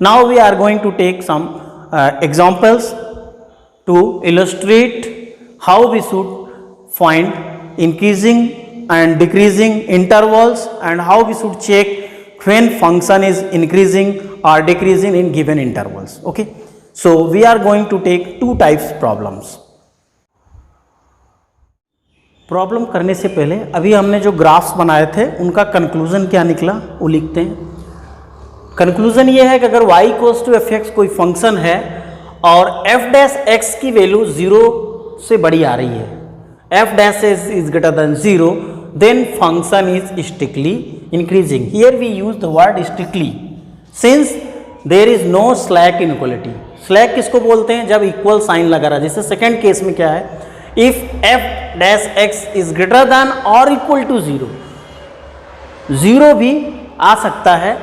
Now we are going to take some examples to illustrate how we should find increasing and decreasing intervals and how we should check when function is increasing or decreasing in given intervals. Okay, so we are going to take two types problems. Problem करने से पहले अभी हमने जो graphs बनाए थे उनका conclusion क्या निकला वो लिखते हैं. कंक्लूजन ये है कि अगर y equals to f x कोई फंक्शन है और f डैश x की वैल्यू 0 से बड़ी आ रही है, f dash is greater than 0, then function is strictly increasing. Here we use the word strictly since there is no slack inequality. Slack किसको बोलते हैं? जब इक्वल साइन लगा रहा है. जैसे सेकेंड केस में क्या है, if f dash x is greater than और इक्वल टू 0, 0 भी आ सकता है,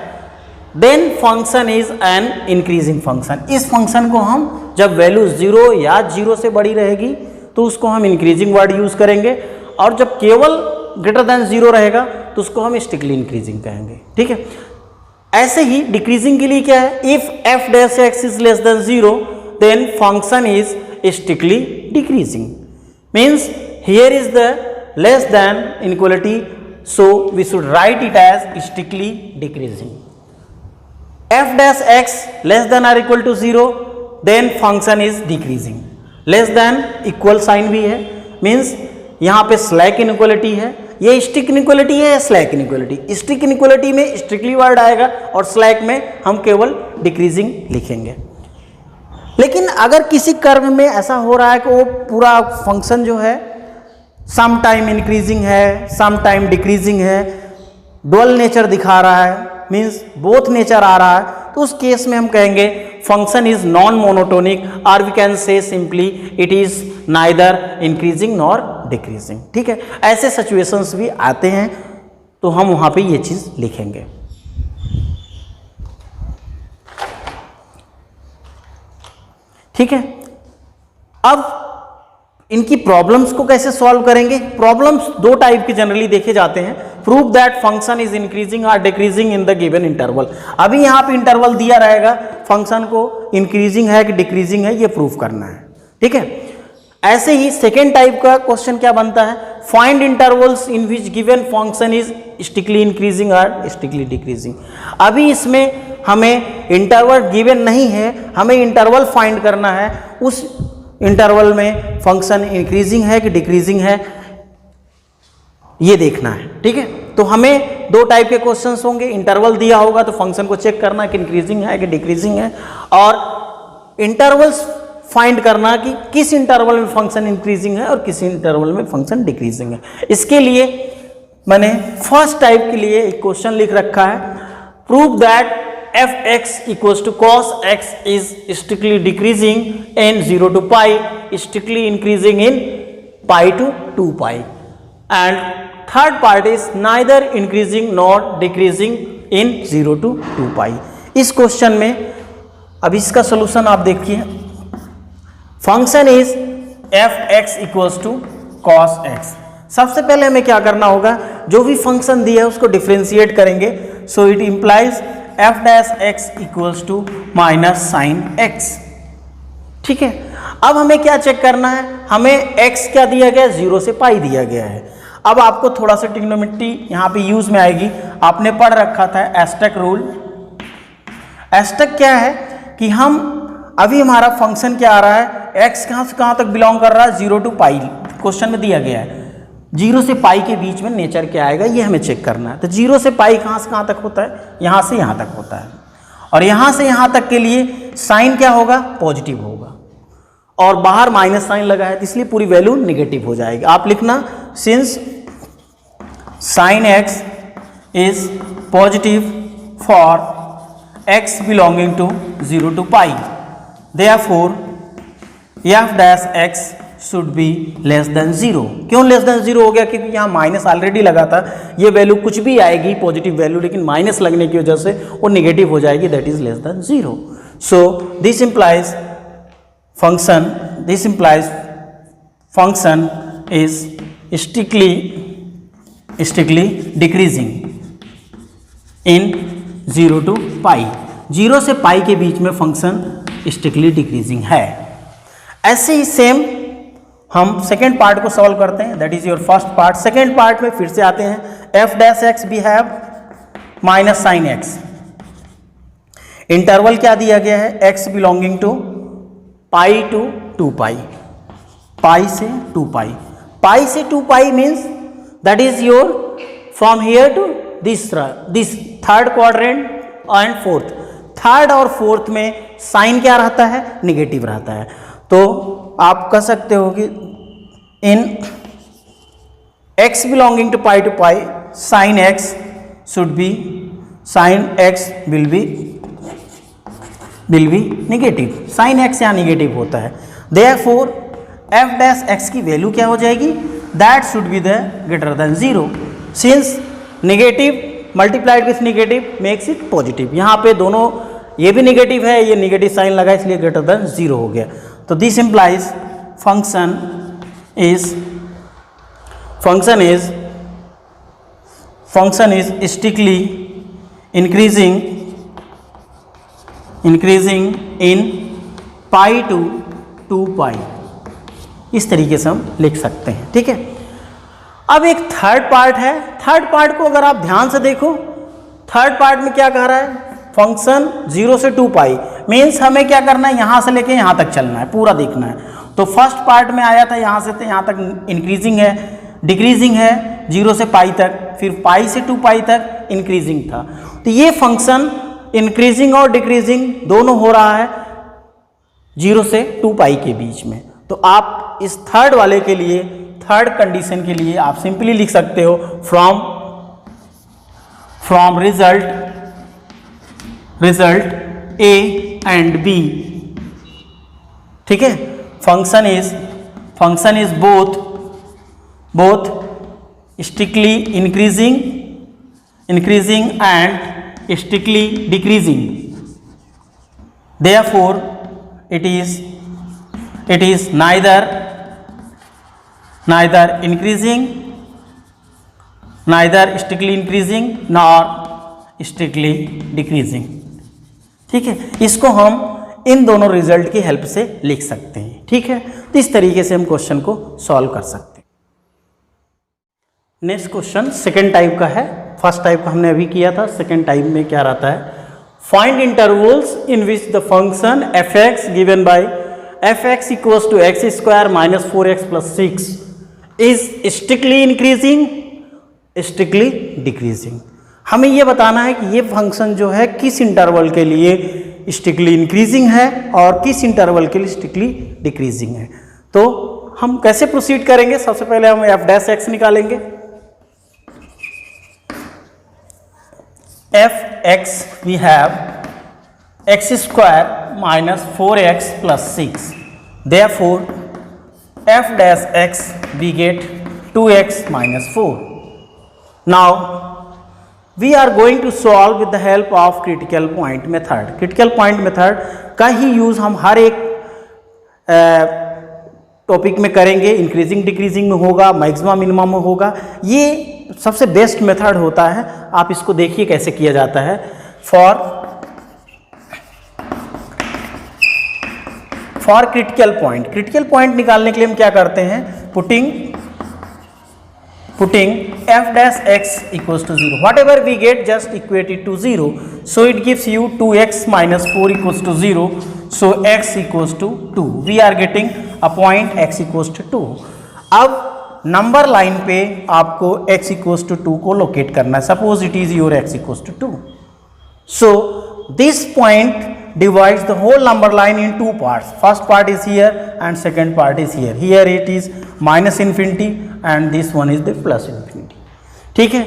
then function is an increasing function. इस फंक्शन को हम जब वैल्यू 0 या 0 से बड़ी रहेगी तो उसको हम इंक्रीजिंग वर्ड यूज करेंगे, और जब केवल ग्रेटर देन 0 रहेगा तो उसको हम स्ट्रिक्टली इंक्रीजिंग कहेंगे. ठीक है. ऐसे ही डिक्रीजिंग के लिए क्या है, if f dash x is less than 0, then function is strictly decreasing. Means here is the less than inequality, so we should write it as strictly decreasing. f dash x less than or equal to 0, then function is decreasing. Less than equal sign भी है, means यहाँ पे slack inequality है. ये strict inequality है या slack inequality? Strict inequality में strictly word आएगा और स्लैक में हम केवल डिक्रीजिंग लिखेंगे. लेकिन अगर किसी कर्व में ऐसा हो रहा है कि वो पूरा फंक्शन जो है सम टाइम इंक्रीजिंग है, सम टाइम डिक्रीजिंग है, डुअल नेचर दिखा रहा है, मीन्स बोथ नेचर आ रहा है, तो उस केस में हम कहेंगे फंक्शन इज नॉन मोनोटोनिक, और we can say simply it is neither increasing nor decreasing. ठीक है. ऐसे सिचुएशंस भी आते हैं तो हम वहां पे ये चीज लिखेंगे. ठीक है. अब इनकी प्रॉब्लम्स को कैसे सॉल्व करेंगे? प्रॉब्लम्स दो टाइप के जनरली देखे जाते हैं. Prove that function is increasing और decreasing in the given interval. अभी यहाँ पे इंटरवल दिया रहेगा, फंक्शन को इंक्रीजिंग है कि डिक्रीजिंग है ये प्रूव करना है. ठीक है. ऐसे ही सेकेंड टाइप का क्वेश्चन क्या बनता है, find intervals in which given function is strictly increasing और स्ट्रिक्टली डिक्रीजिंग. अभी इसमें हमें इंटरवल गिवन नहीं है, हमें इंटरवल फाइंड करना है. उस इंटरवल में फंक्शन इंक्रीजिंग है कि डिक्रीजिंग है ये देखना है. ठीक है. तो हमें दो टाइप के क्वेश्चंस होंगे. इंटरवल दिया होगा तो फंक्शन को चेक करना कि इंक्रीजिंग है कि डिक्रीजिंग है, और इंटरवल्स फाइंड करना कि किस इंटरवल में फंक्शन इंक्रीजिंग है और किस इंटरवल में फंक्शन डिक्रीजिंग है. इसके लिए मैंने फर्स्ट टाइप के लिए एक क्वेश्चन लिख रखा है, prove that f x equals to cos x is strictly decreasing in 0 to pi, strictly increasing in pi to 2 pi, and third part is neither increasing nor decreasing in 0 to 2 pi. इस question में अब इसका solution आप देखिए. Function is f x equals to cos x. सबसे पहले हमें क्या करना होगा, जो भी फंक्शन दिया है उसको डिफ्रेंशिएट करेंगे. So it implies f dash x equals to minus sine x. ठीक है. अब हमें क्या चेक करना है, हमें x क्या दिया गया है, 0 से पाई दिया गया है. अब आपको थोड़ा सा ट्रिग्नोमेट्री यहाँ पे यूज में आएगी. आपने पढ़ रखा था एस्टेक रूल. एस्टेक क्या है कि हम अभी हमारा फंक्शन क्या आ रहा है, x कहाँ से कहाँ तक बिलोंग कर रहा है, 0 टू पाई क्वेश्चन में दिया गया है. 0 से पाई के बीच में नेचर क्या आएगा ये हमें चेक करना है. तो 0 से पाई कहाँ से कहाँ तक होता है, यहाँ से यहाँ तक होता है, और यहाँ से यहाँ तक के लिए साइन क्या होगा, पॉजिटिव होगा, और बाहर माइनस साइन लगा है तो इसलिए पूरी वैल्यू निगेटिव हो जाएगी. आप लिखना since sine x is positive for x belonging to 0 to pi, therefore f dash x should be less than 0. क्यों लेस देन 0 हो गया, क्योंकि यहाँ माइनस ऑलरेडी लगा था. ये वैल्यू कुछ भी आएगी पॉजिटिव वैल्यू, लेकिन माइनस लगने की वजह से वो नेगेटिव हो जाएगी, that is less than 0. So this implies function is strictly decreasing in 0 to पाई. 0 से पाई के बीच में फंक्शन स्ट्रिक्टली डिक्रीजिंग है। ऐसे ही सेम हम सेकेंड पार्ट को सॉल्व करते हैं, that is your first part. Second part में फिर से आते हैं, f dash x we have minus sine x. Interval क्या दिया गया है, x belonging to pi to 2 pi, pi से 2 पाई, पाई से 2 pi means that is your from here to this third quadrant and fourth. Third और fourth में sign क्या रहता है, निगेटिव रहता है। तो आप कह सकते हो कि in x belonging to pi sine x should be, sine x will be negative, sine x यहाँ निगेटिव होता है। देयरफॉर f डैश x की वैल्यू क्या हो जाएगी, that should be the greater than 0 since negative multiplied with negative makes it positive. यहाँ पे दोनों, ये भी नेगेटिव है, ये नेगेटिव साइन लगा इसलिए ग्रेटर देन 0 हो गया। तो this implies function is strictly increasing in pi to 2 pi, इस तरीके से हम लिख सकते हैं। ठीक है, अब एक थर्ड पार्ट है। थर्ड पार्ट को अगर आप ध्यान से देखो, थर्ड पार्ट में क्या कह रहा है, फंक्शन 0 से 2 पाई मीन्स हमें क्या करना है, यहाँ से लेके यहाँ तक चलना है, पूरा देखना है। तो फर्स्ट पार्ट में आया था यहाँ से यहाँ तक इंक्रीजिंग है, डिक्रीजिंग है 0 से पाई तक, फिर पाई से 2 पाई तक इंक्रीजिंग था। तो ये फंक्शन इंक्रीजिंग और डिक्रीजिंग दोनों हो रहा है 0 से 2 पाई के बीच में। तो आप इस थर्ड वाले के लिए, थर्ड कंडीशन के लिए आप सिंपली लिख सकते हो from result A and B। ठीक है, function is both strictly increasing and strictly decreasing, therefore it is neither strictly increasing nor strictly decreasing। ठीक है, इसको हम इन दोनों रिजल्ट की हेल्प से लिख सकते हैं। ठीक है, तो इस तरीके से हम क्वेश्चन को सॉल्व कर सकते हैं। नेक्स्ट क्वेश्चन सेकेंड टाइप का है, फर्स्ट टाइप का हमने अभी किया था, सेकेंड टाइप में क्या रहता है, find intervals in which the function f x given by f x equals to x square minus 4x plus 6 is strictly increasing strictly decreasing. हमें यह बताना है कि ये फंक्शन जो है किस इंटरवल के लिए स्ट्रिक्टली इंक्रीजिंग है और किस इंटरवल के लिए स्ट्रिक्टली डिक्रीजिंग है। तो हम कैसे प्रोसीड करेंगे, सबसे पहले हम एफ डैश एक्स निकालेंगे। F x we have x square minus 4x plus 6, therefore f dash x we get 2x minus 4। Now we are going to solve with the help of critical point method। critical point method का ही use हम हर एक topic में करेंगे, increasing decreasing में होगा, maximum minimum में होगा। ये सबसे बेस्ट मेथड होता है, आप इसको देखिए कैसे किया जाता है। फॉर क्रिटिकल पॉइंट निकालने के लिए हम क्या करते हैं, putting f dash x equals to 0, whatever we get just equate it to 0, so it gives you 2x minus 4 equals to 0, so x equals to 2, we are getting a point x equals to 2। अब number line पे आपको x equals to 2 को locate करना है, suppose it is your x equals to 2, so this point divides the whole number line in two parts, first part is here and second part is here, here it is minus infinity and this one is the plus infinity। ठीक है,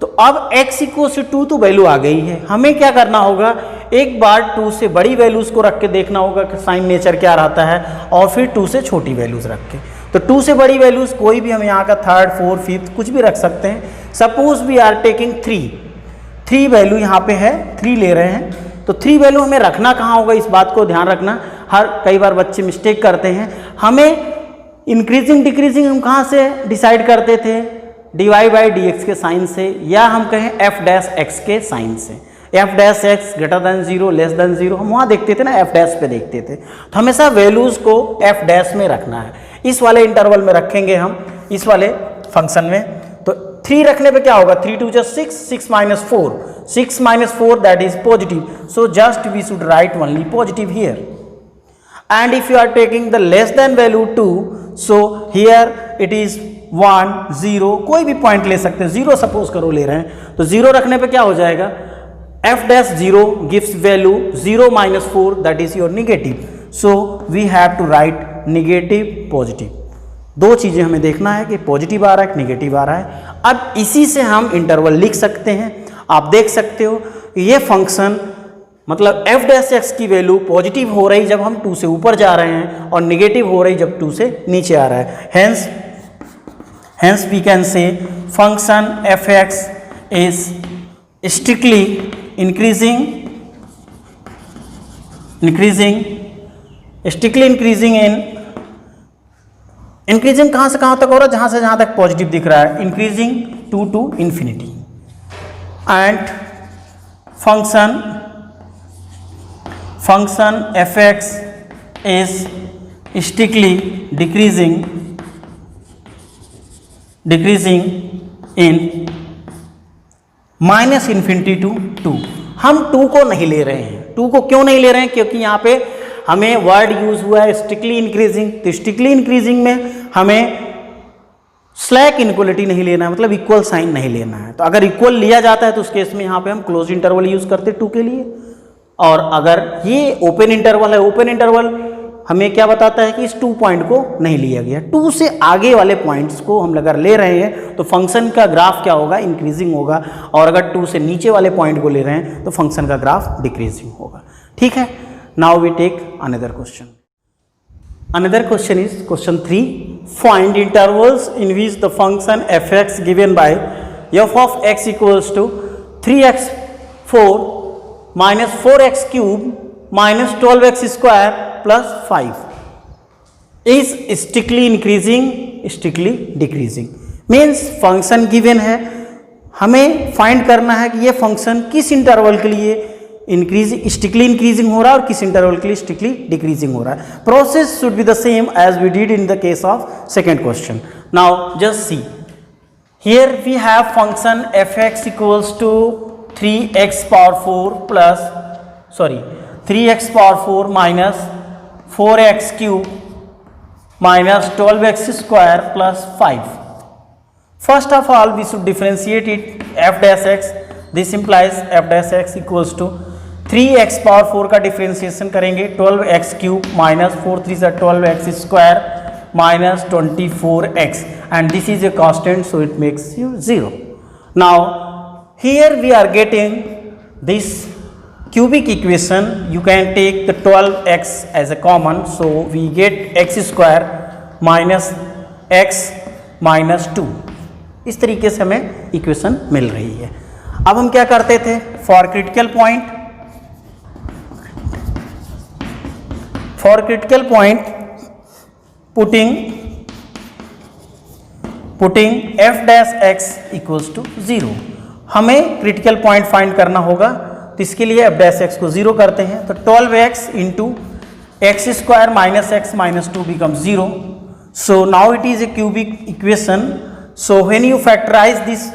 तो अब x equals to 2 तो value आ गई है, हमें क्या करना होगा, एक बार 2 से बड़ी वैल्यूज को रख के देखना होगा कि साइन नेचर क्या रहता है, और फिर 2 से छोटी वैल्यूज रख के। तो 2 से बड़ी वैल्यूज कोई भी हम यहाँ का थर्ड फोर्थ फिफ्थ कुछ भी रख सकते हैं। Suppose we are taking 3 value यहाँ पे है, 3 ले रहे हैं, तो 3 वैल्यू हमें रखना कहाँ होगा, इस बात को ध्यान रखना। कई बार बच्चे मिस्टेक करते हैं, हमें इंक्रीजिंग डिक्रीजिंग हम कहाँ से डिसाइड करते थे, dy बाई dx के साइन से, या हम कहें f डैश x के साइन से। F dash x greater than 0 less than 0, हम वहाँ देखते थे ना, एफ डैश पे देखते थे। तो हमेशा वैल्यूज़ को एफ डैश में रखना है, इस वाले इंटरवल में रखेंगे हम, इस वाले फंक्शन में। तो 3 रखने पे क्या होगा, 3 2 6, 6 minus 4, 6 minus 4 that is positive, so just we should write only positive here. And if you are taking the less than value 2, so here it is 1 0, कोई भी पॉइंट ले सकते हैं, 0 सपोज करो ले रहे हैं, तो 0 रखने पे क्या हो जाएगा, f dash 0 gives value 0 minus 4 that is your negative, so we have to write negative positive। दो चीज़ें हमें देखना है कि पॉजिटिव आ रहा है कि नेगेटिव आ रहा है। अब इसी से हम इंटरवल लिख सकते हैं। आप देख सकते हो ये फंक्शन मतलब एफ डैश एक्स की वैल्यू पॉजिटिव हो रही जब हम 2 से ऊपर जा रहे हैं और नेगेटिव हो रही जब 2 से नीचे आ रहा है। Hence we can say function f x is strictly increasing in increasing कहाँ से कहाँ तक हो रहा है, जहाँ से जहाँ तक पॉजिटिव दिख रहा है, increasing to infinity. And function f x is strictly decreasing in minus infinity to 2। हम 2 को नहीं ले रहे हैं। 2 को क्यों नहीं ले रहे हैं, क्योंकि यहाँ पे हमें वर्ड यूज हुआ है स्ट्रिक्टली इंक्रीजिंग। तो स्ट्रिक्टली इंक्रीजिंग में हमें स्लैक इनक्वलिटी नहीं लेना है, मतलब इक्वल साइन नहीं लेना है। तो अगर इक्वल लिया जाता है तो उस केस में यहाँ पे हम क्लोज इंटरवल यूज करते 2 के लिए। और अगर ये ओपन इंटरवल है, ओपन इंटरवल हमें क्या बताता है कि इस 2 पॉइंट को नहीं लिया गया, 2 से आगे वाले पॉइंट्स को हम अगर ले रहे हैं तो फंक्शन का ग्राफ क्या होगा, इंक्रीजिंग होगा। और अगर 2 से नीचे वाले पॉइंट को ले रहे हैं तो फंक्शन का ग्राफ डिक्रीजिंग होगा। ठीक है, now we take another question. Another question is question 3. Find intervals in which the function f(x) given by f of x equals to 3x4 minus 4x cube minus 12x square plus 5 is strictly increasing, strictly decreasing। Means function given है, हमें find करना है कि ये function किस interval के लिए strictly increasing हो रहा है और किस इंटरवल के लिए स्ट्रिक्टली डिक्रीजिंग हो रहा है। Process should be the same as we did in the case of second question. Now just see here we have function f x equals to 3x power 4 plus 3x power 4 minus 4x cube minus 12x square plus 5। First of all we should differentiate it f dash x. This implies f dash x equals to 3x power 4 का differentiation करेंगे 12x cube minus 4 3 से 12x square minus 24x and this is a constant so it makes you 0। Now here we are getting this cubic equation, you can take the 12x as a common, so we get x square minus x minus 2। इस तरीके से हमें equation मिल रही है। अब हम क्या करते थे, for critical point putting f dash x equals to 0। हमें क्रिटिकल पॉइंट फाइंड करना होगा, तो इसके लिए f डैश x को 0 करते हैं, तो 12x into x square minus x minus 2 becomes 0। So now it is a cubic equation. So when you factorize this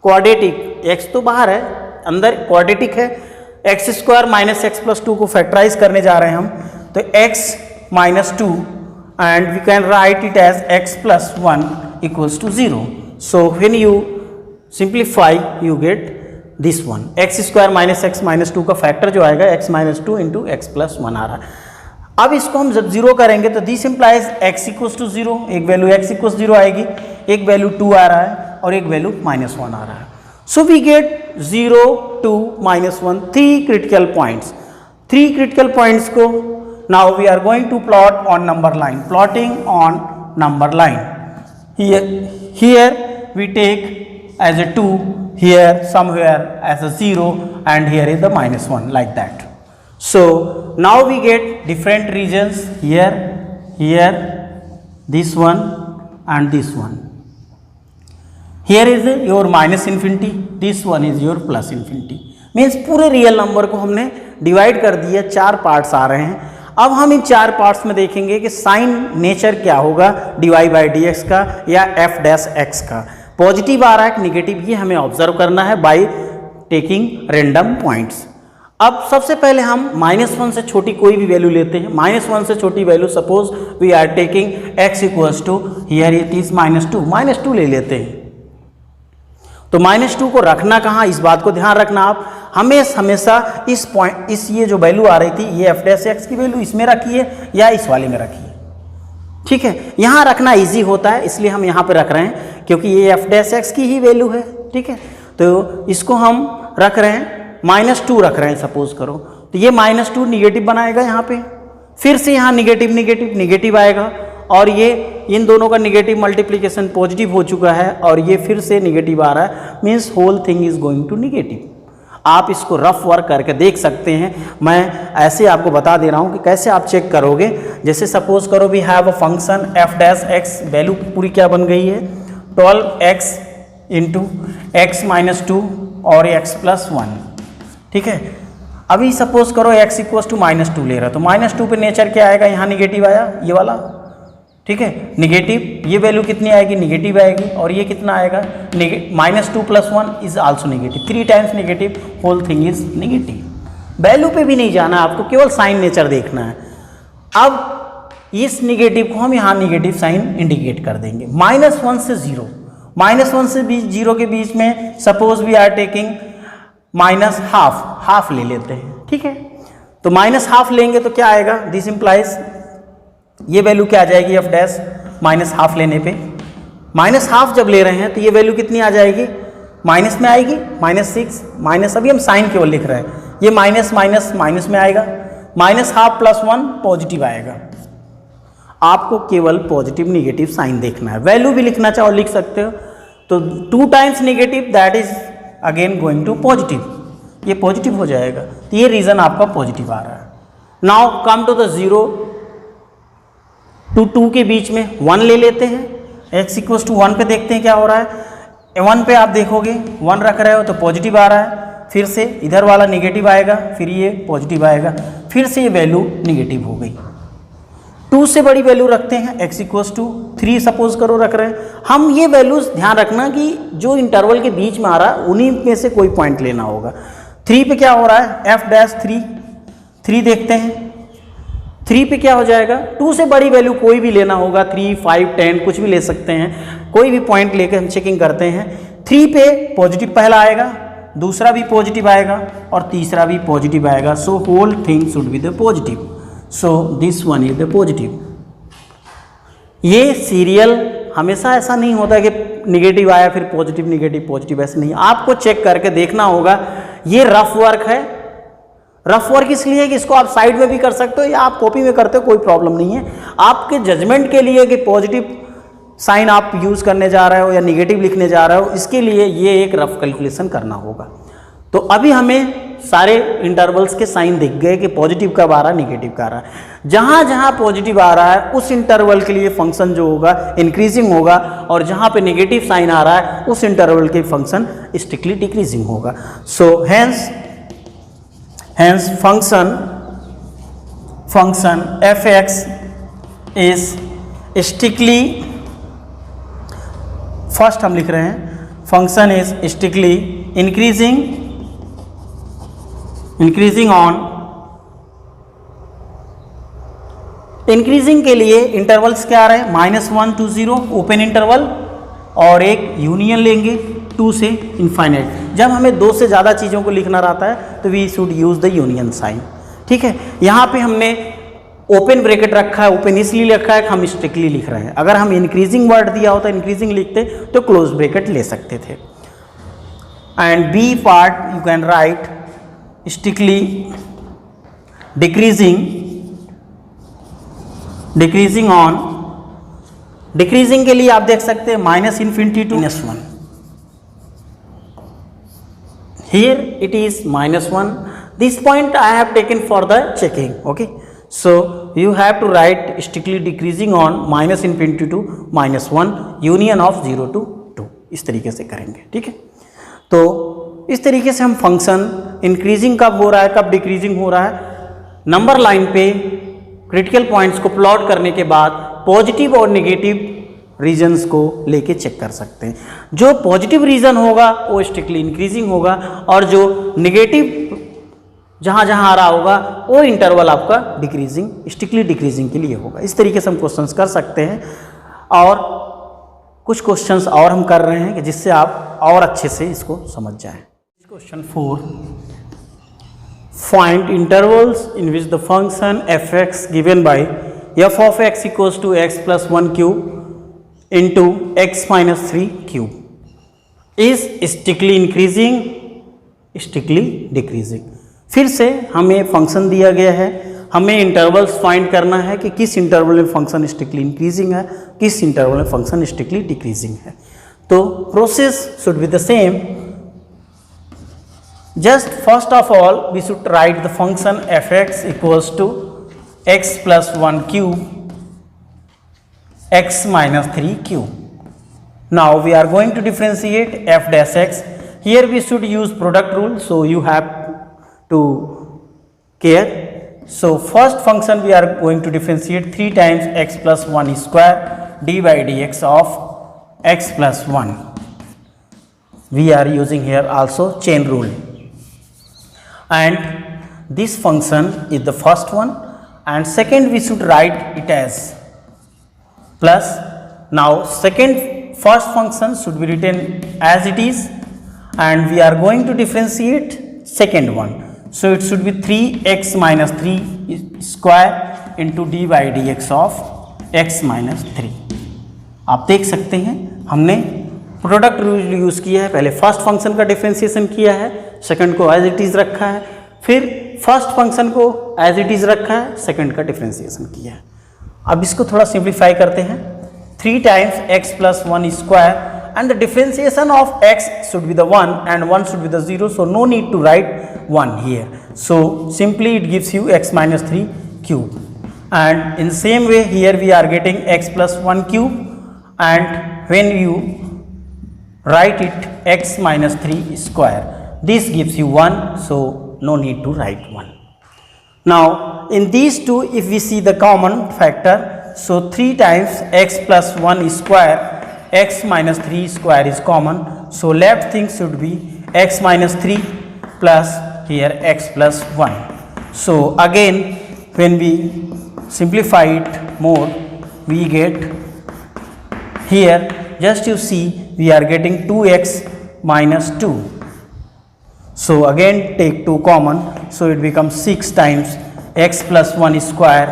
quadratic, x तो बाहर है, अंदर क्वाड्रेटिक है, x square minus x plus 2 को फैक्टराइज करने जा रहे हैं हम, तो x minus 2 and we can write it as x plus 1 equals to 0। So when you simplify you get this one, x square minus x minus 2 का factor जो आएगा x minus 2 into x plus 1 आ रहा है। अब इसको हम जब 0 करेंगे तो this implies x equals to 0, एक वैल्यू x इक्वल्स 0 आएगी, एक वैल्यू 2 आ रहा है और एक वैल्यू माइनस 1 आ रहा है। So we get 0 2 minus 1, 3 critical points. 3 critical points को now we are going to plot on number line, plotting on number line. Here we take as a 2, here somewhere as a 0 and here is the minus 1 like that. So now we get different regions here, this one and this one. Here is your minus infinity, this one is your plus infinity. Means पूरे real number को हमने divide कर दिया, 4 parts आ रहे हैं। अब हम इन 4 parts में देखेंगे कि साइन नेचर क्या होगा dy/dx का या f'(x) का, पॉजिटिव आ रहा है कि निगेटिव, ये हमें ऑब्जर्व करना है बाय टेकिंग रैंडम पॉइंट्स। अब सबसे पहले हम -1 से छोटी कोई भी वैल्यू लेते हैं। -1 से छोटी value, suppose we are taking x equals to here it is -2 ले लेते हैं। तो -2 को रखना कहाँ, इस बात को ध्यान रखना आप, हमेशा इस पॉइंट, इस ये जो वैल्यू आ रही थी ये f' की वैल्यू इसमें रखिए या इस वाले में रखिए, ठीक है। यहाँ रखना इजी होता है इसलिए हम यहाँ पे रख रहे हैं क्योंकि ये f' की ही वैल्यू है, ठीक है। तो इसको हम रख रहे हैं -2 रख रहे हैं सपोज करो, तो ये -2 निगेटिव बनाएगा यहाँ पे, फिर से यहाँ निगेटिव आएगा और ये इन दोनों का निगेटिव मल्टीप्लिकेशन पॉजिटिव हो चुका है और ये फिर से निगेटिव आ रहा है, means whole thing is going to negative. आप इसको रफ वर्क करके देख सकते हैं, मैं ऐसे आपको बता दे रहा हूँ कि कैसे आप चेक करोगे। जैसे सपोज करो we have a function f'(x), value पूरी क्या बन गई है 12x इंटू x-2 और x+1, ठीक है। अभी सपोज करो x इक्वल्स टू -2 ले रहा, तो -2 पे नेचर क्या आएगा, यहाँ निगेटिव आया ये वाला, ठीक है, निगेटिव, ये वैल्यू कितनी आएगी, निगेटिव आएगी, और ये कितना आएगा, -2 + 1 is also negative, 3 times negative, whole thing is negative. Value पे भी नहीं जाना आपको, केवल साइन नेचर देखना है। अब इस निगेटिव को हम यहाँ निगेटिव साइन इंडिकेट कर देंगे। -1 से 0, -1 से 0 के बीच में suppose we are taking half ले लेते हैं, ठीक है। तो -½ लेंगे तो क्या आएगा, दिस इंप्लाइज ये वैल्यू क्या आ जाएगी f' -½ लेने पे, -½ जब ले रहे हैं तो ये वैल्यू कितनी आ जाएगी, माइनस में आएगी, -6 माइनस, अभी हम साइन केवल लिख रहे हैं, ये माइनस माइनस में आएगा, -½ + 1 पॉजिटिव आएगा। आपको केवल पॉजिटिव निगेटिव साइन देखना है, वैल्यू भी लिखना चाहो लिख सकते हो। तो 2 times negative that is again going to positive, ये पॉजिटिव हो जाएगा, तो ये रीजन आपका पॉजिटिव आ रहा है। Now come to the 0 to 2 के बीच में 1 ले लेते हैं, x इक्वल्स टू 1 पे देखते हैं क्या हो रहा है। 1 पे आप देखोगे 1 रख रहे हो तो पॉजिटिव आ रहा है, फिर से इधर वाला निगेटिव आएगा, फिर ये पॉजिटिव आएगा, फिर से ये वैल्यू निगेटिव हो गई। 2 से बड़ी वैल्यू रखते हैं, x इक्वल्स टू 3 सपोज करो रख रहे हैं हम। ये वैल्यूज ध्यान रखना कि जो इंटरवल के बीच में आ रहा है उन्हीं में से कोई पॉइंट लेना होगा। 3 पे क्या हो रहा है, f'3 देखते हैं, 3 पे क्या हो जाएगा, 2 से बड़ी वैल्यू कोई भी लेना होगा, 3, 5, 10 कुछ भी ले सकते हैं, कोई भी पॉइंट लेकर हम चेकिंग करते हैं। 3 पे पॉजिटिव पहला आएगा, दूसरा भी पॉजिटिव आएगा और तीसरा भी पॉजिटिव आएगा, so whole thing should be the positive, so this one is the positive. ये सीरियल हमेशा ऐसा नहीं होता कि निगेटिव आया फिर पॉजिटिव निगेटिव पॉजिटिव, ऐसे नहीं, आपको चेक करके देखना होगा। ये रफ वर्क है, रफ वर्क इसलिए कि इसको आप साइड में भी कर सकते हो या आप कॉपी में करते हो, कोई प्रॉब्लम नहीं है। आपके जजमेंट के लिए कि पॉजिटिव साइन आप यूज़ करने जा रहे हो या निगेटिव लिखने जा रहे हो, इसके लिए ये एक रफ कैलकुलेशन करना होगा। तो अभी हमें सारे इंटरवल्स के साइन दिख गए कि पॉजिटिव कब आ रहा है, निगेटिव कब आ रहा है। जहाँ जहाँ पॉजिटिव आ रहा है उस इंटरवल के लिए फंक्शन जो होगा इंक्रीजिंग होगा, और जहाँ पे नेगेटिव साइन आ रहा है उस इंटरवल के फंक्शन स्ट्रिक्टली डिक्रीजिंग होगा। सो hence function f(x) is strictly, first हम लिख रहे हैं function is strictly increasing on, increasing के लिए इंटरवल्स क्या आ रहे हैं, -1 to 0 ओपन इंटरवल और एक यूनियन लेंगे 2 से इन्फाइनाइट। जब हमें 2 से ज़्यादा चीज़ों को लिखना रहता है तो we should use the union sign, ठीक है। यहाँ पे हमने ओपन ब्रैकेट रखा है, ओपन इसलिए रखा है कि हम स्ट्रिक्टली लिख रहे हैं। अगर हम इंक्रीजिंग वर्ड दिया होता इंक्रीजिंग लिखते तो क्लोज ब्रैकेट ले सकते थे। And B part you can write strictly decreasing on, decreasing के लिए आप देख सकते हैं -∞ to -1, here it is -1, this point I have taken for the checking, okay, so you have to write strictly decreasing on -∞ to -1 union of 0 to 2, इस तरीके से करेंगे, ठीक है। तो इस तरीके से हम फंक्शन इंक्रीजिंग कब हो रहा है, कब डिक्रीजिंग हो रहा है, नंबर लाइन पे क्रिटिकल पॉइंट्स को प्लॉट करने के बाद पॉजिटिव और नेगेटिव रीजन्स को लेके चेक कर सकते हैं। जो पॉजिटिव रीजन होगा वो स्ट्रिक्टली इंक्रीजिंग होगा और जो नेगेटिव जहाँ जहाँ आ रहा होगा वो इंटरवल आपका डिक्रीजिंग, स्ट्रिक्टली डिक्रीजिंग के लिए होगा। इस तरीके से हम क्वेश्चंस कर सकते हैं और कुछ क्वेश्चंस और हम कर रहे हैं कि जिससे आप और अच्छे से इसको समझ जाएं। Question 4, find intervals in which the function f(x) given by f of x equals to x plus 1 cube into x minus 3 cube is strictly increasing, strictly decreasing. फिर से हमें फंक्शन दिया गया है, हमें इंटरवल्स फाइंड करना है कि किस इंटरवल में फंक्शन स्ट्रिक्टली इंक्रीजिंग है, किस इंटरवल में फंक्शन स्ट्रिक्टली डिक्रीजिंग है। तो process should be the same. Just first of all we should write the function f(x) equals to x plus 1 cube x minus 3 cube. Now we are going to differentiate f dash x. Here we should use product rule, so you have to care. So first function we are going to differentiate 3 times x plus 1 square d by dx of x plus 1. We are using here also chain rule. And this function is the first one, and second we should write it as plus. Now first function should be written as it is, and we are going to differentiate second one, so it should be 3x minus 3 square into d by dx of x minus 3. आप देख सकते हैं हमने product rule use किया है। पहले first function का differentiation किया है, सेकंड को एज इट इज रखा है, फिर फर्स्ट फंक्शन को एज इट इज रखा है, सेकंड का डिफरेंशिएशन किया है। अब इसको थोड़ा सिंप्लीफाई करते हैं। 3 times x plus 1 square, and the differentiation of x should be the 1 and 1 should be the 0, so no need to write 1 here. So simply it gives you x minus 3 cube, and in same way here we are getting x plus 1 cube, and when you write it x minus 3 square, this gives you 1, so no need to write 1. Now in these two, if we see the common factor, so 3 times x plus 1 square, x minus 3 square is common, so left thing should be x minus 3 plus here x plus 1. So again when we simplify it more, we get here, just you see we are getting 2x minus 2. So again take 2 common, so it becomes 6 times x plus 1 square,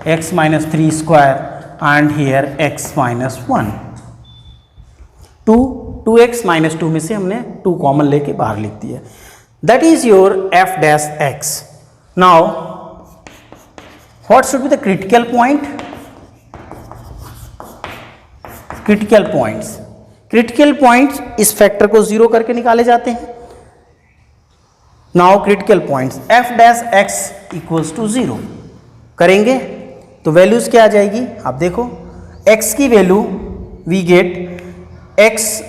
x minus 3 square, and here x minus 1. 2x minus 2 में से हमने 2 common लेके बाहर लिख दिया। That is your f dash x. Now what should be the critical point? Critical points. Critical points इस factor को 0 करके निकाले जाते हैं। Now critical points f dash x equals to 0 करेंगे तो वैल्यूज क्या आ जाएगी, आप देखो x की value we get x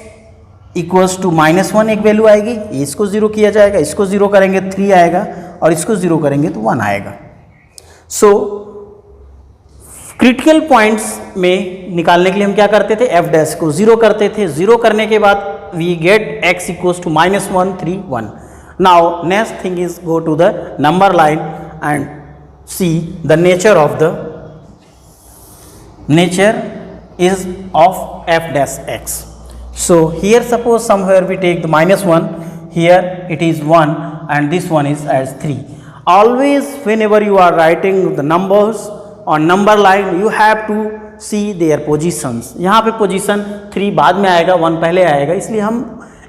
equals to -1 एक वैल्यू आएगी, इसको 0 किया जाएगा, इसको 0 करेंगे 3 आएगा, और इसको 0 करेंगे तो 1 आएगा। सो क्रिटिकल पॉइंट्स में निकालने के लिए हम क्या करते थे, f डैश को 0 करते थे। 0 करने के बाद we get x equals to -1 3 1। Now next thing is go to the number line and see the nature is of f dash x. So here suppose somewhere we take the -1, here it is 1 and this one is as 3. Always whenever you are writing the numbers on number line you have to see their positions. यहाँ पे position 3 बाद में आएगा, 1 पहले आएगा, इसलिए हम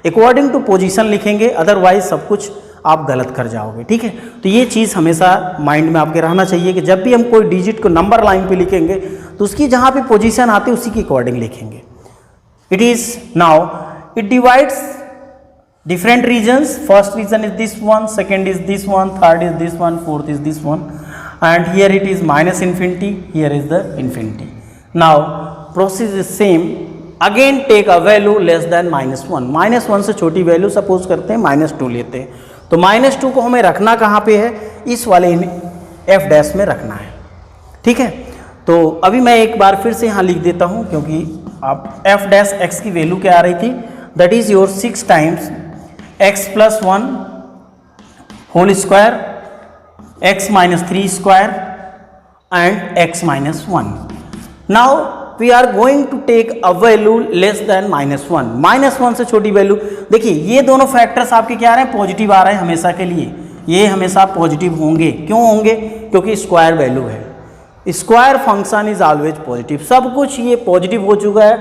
according to position लिखेंगे, अदरवाइज सब कुछ आप गलत कर जाओगे। ठीक है, तो ये चीज़ हमेशा माइंड में आपके रहना चाहिए कि जब भी हम कोई डिजिट को नंबर लाइन पे लिखेंगे तो उसकी जहाँ पे पोजीशन आती है उसी के अकॉर्डिंग लिखेंगे। It is now it divides different regions. First region is this one, second is this one, third is this one, fourth is this one, and here it is minus infinity, here is the infinity. Now process is same. Again take a value less than -1, -1 से छोटी value suppose करते हैं -2 लेते हैं, तो -2 को हमें रखना कहाँ पे है, इस वाले एफ डैश में रखना है। ठीक है, तो अभी मैं एक बार फिर से यहाँ लिख देता हूँ, क्योंकि आप एफ डैश एक्स की वैल्यू क्या आ रही थी, that is your 6 times x + 1 whole square x - 3 स्क्वायर and x - 1। Now we are going to take a value less than -1, -1 से छोटी वैल्यू। देखिए ये दोनों फैक्टर्स आपके क्या आ रहे हैं, पॉजिटिव आ रहे हैं हमेशा के लिए, ये हमेशा पॉजिटिव होंगे। क्यों होंगे, क्योंकि स्क्वायर वैल्यू है, square function is always positive. सब कुछ ये पॉजिटिव हो चुका है,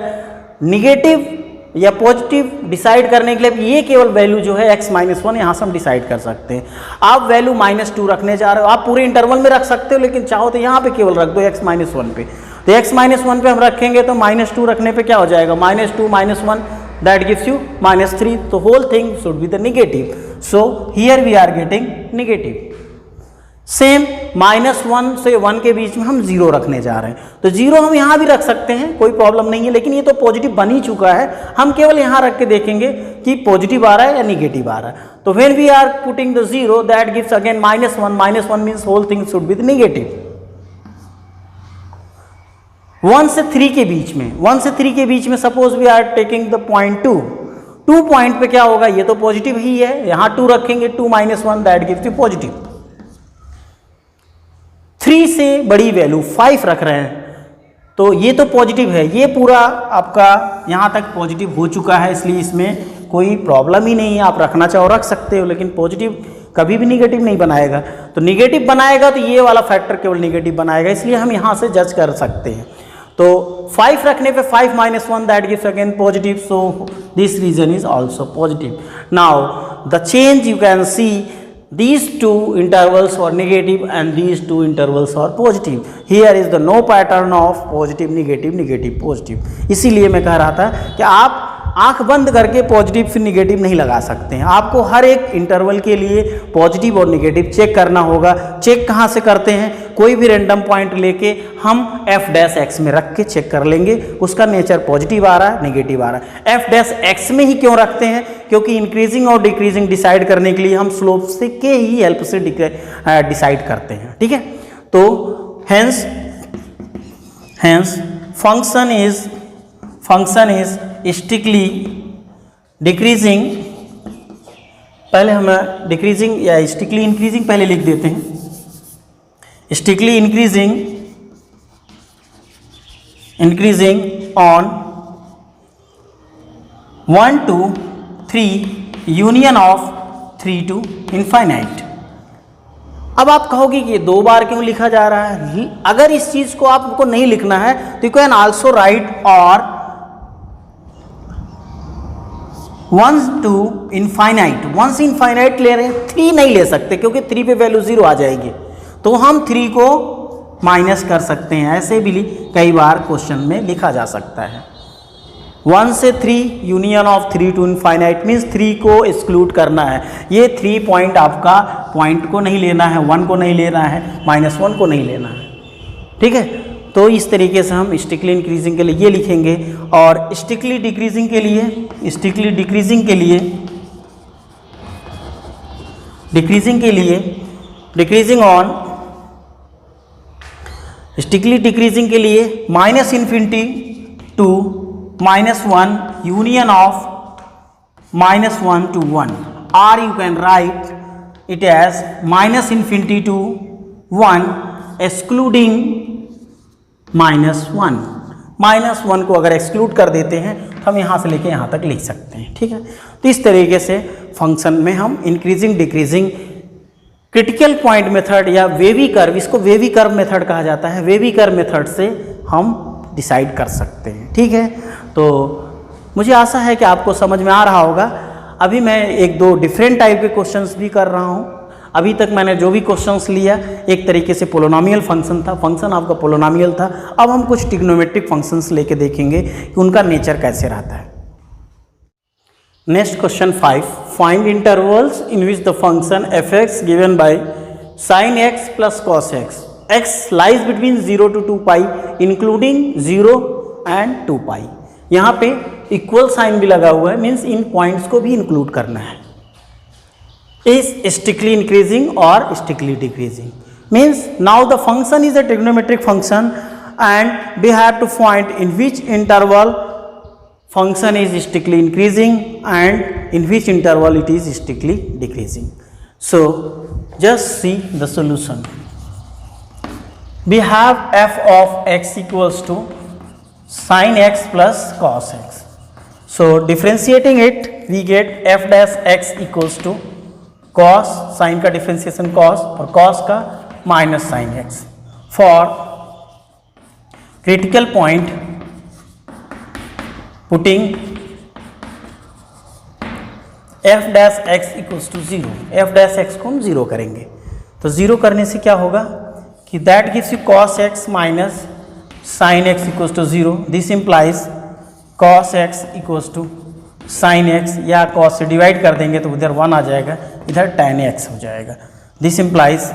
निगेटिव या पॉजिटिव डिसाइड करने के लिए ये केवल वैल्यू जो है x - 1 यहाँ से हम डिसाइड कर सकते हैं। आप वैल्यू -2 रखने जा रहे हो, आप पूरे इंटरवल में रख सकते हो, लेकिन चाहो तो यहाँ पे केवल रख दो x - 1 पे, तो x - 1 पे हम रखेंगे तो -2 रखने पे क्या हो जाएगा, -2 - 1 दैट गिव्स यू -3, तो whole thing should be the negative, so here we are getting negative. Same -1 से 1 के बीच में हम 0 रखने जा रहे हैं, तो 0 हम यहाँ भी रख सकते हैं, कोई प्रॉब्लम नहीं है, लेकिन ये तो पॉजिटिव बन ही चुका है, हम केवल यहाँ रख के देखेंगे कि पॉजिटिव आ रहा है या निगेटिव आ रहा है। तो when we are putting the 0 that gives again -1 means whole thing should be the negative. 1 से 3 के बीच में, 1 से 3 के बीच में suppose we are taking the point 2 point पे क्या होगा, ये तो पॉजिटिव ही है, यहाँ 2 रखेंगे, 2 - 1 दैट गिव्स यू पॉजिटिव। 3 से बड़ी वैल्यू 5 रख रहे हैं, तो ये तो पॉजिटिव है, ये पूरा आपका यहाँ तक पॉजिटिव हो चुका है, इसलिए इसमें कोई प्रॉब्लम ही नहीं है, आप रखना चाहो रख सकते हो, लेकिन पॉजिटिव कभी भी निगेटिव नहीं बनाएगा। तो निगेटिव बनाएगा तो ये वाला फैक्टर केवल निगेटिव बनाएगा, इसलिए हम यहाँ से जज कर सकते हैं। तो 5 रखने पे 5 - 1 that gives again positive, so this region is also positive. Now the change you can see, these two intervals are negative and these two intervals are positive. Here is the no pattern of positive negative negative positive। इसीलिए मैं कह रहा था कि आप आंख बंद करके पॉजिटिव फिर निगेटिव नहीं लगा सकते हैं, आपको हर एक इंटरवल के लिए पॉजिटिव और निगेटिव चेक करना होगा। चेक कहाँ से करते हैं, कोई भी रैंडम पॉइंट लेके हम एफ डैश एक्स में रख के चेक कर लेंगे, उसका नेचर पॉजिटिव आ रहा है नेगेटिव आ रहा है। एफ डैश एक्स में ही क्यों रखते हैं, क्योंकि इंक्रीजिंग और डिक्रीजिंग डिसाइड करने के लिए हम स्लोप से के ही हेल्प से डिसाइड करते हैं। ठीक है, तो hence function is strictly decreasing, पहले हम डिक्रीजिंग या स्ट्रिक्टली इंक्रीजिंग पहले लिख देते हैं, strictly increasing on 1 to 3 union of 3 to infinite. अब आप कहोगे कि ये 2 बार क्यों लिखा जा रहा है, अगर इस चीज को आपको नहीं लिखना है तो यू कैन आल्सो राइट और 1 to इनफाइनाइट। 1 से इनफाइनाइट ले रहे हैं, 3 नहीं ले सकते क्योंकि 3 पे वैल्यू 0 आ जाएगी, तो हम 3 को माइनस कर सकते हैं, ऐसे भी कई बार क्वेश्चन में लिखा जा सकता है। 1 से 3 union of 3 to infinite means 3 को एक्सक्लूड करना है। ये 3 पॉइंट आपका पॉइंट को नहीं लेना है, 1 को नहीं लेना है, -1 को नहीं लेना है। ठीक है, तो इस तरीके से हम स्ट्रिक्टली इंक्रीजिंग के लिए ये लिखेंगे, और स्ट्रिक्टली डिक्रीजिंग के लिए -∞ to -1 union of -1 to 1, or you can write it as -∞ to 1 excluding -1 को अगर एक्सक्लूड कर देते हैं तो हम यहाँ से लेके यहाँ तक लिख सकते हैं। ठीक है, तो इस तरीके से फंक्शन में हम increasing decreasing critical point method या वेवी कर्व, इसको वेवी कर्व मेथड कहा जाता है, वेवी कर्व मेथड से हम डिसाइड कर सकते हैं। ठीक है, तो मुझे आशा है कि आपको समझ में आ रहा होगा। अभी मैं 1-2 डिफरेंट टाइप के क्वेश्चंस भी कर रहा हूँ। अभी तक मैंने जो भी क्वेश्चंस लिया एक तरीके से पोलिनोमियल फंक्शन था, फंक्शन आपका पोलिनोमियल था। अब हम कुछ ट्रिग्नोमेट्रिक फंक्शंस लेके देखेंगे कि उनका नेचर कैसे रहता है। Next question 5, find intervals in which the function f x given bye sin x plus cos x, x lies between 0 to 2 pi including 0 and 2 pi। यहाँ पे इक्वल साइन भी लगा हुआ है, मीन्स इन पॉइंट्स को भी इंक्लूड करना है। इज स्ट्रिक्टली इंक्रीजिंग और strictly decreasing, means now the function is a trigonometric function and we have to find in which interval function is strictly increasing and in which interval it is strictly decreasing. So just see the solution. We have f of x equals to sin x plus cos x. So differentiating it we get f dash x equals to cos, sin का differentiation cos और cos का minus sin x. For critical point putting f dash x equals to 0, f dash x को हम 0 करेंगे, तो 0 करने से क्या होगा कि that gives you cos x minus sin x equals to 0. This implies cos x equals to sin x, या cos से डिवाइड कर देंगे तो उधर 1 आ जाएगा, इधर tan x हो जाएगा. This implies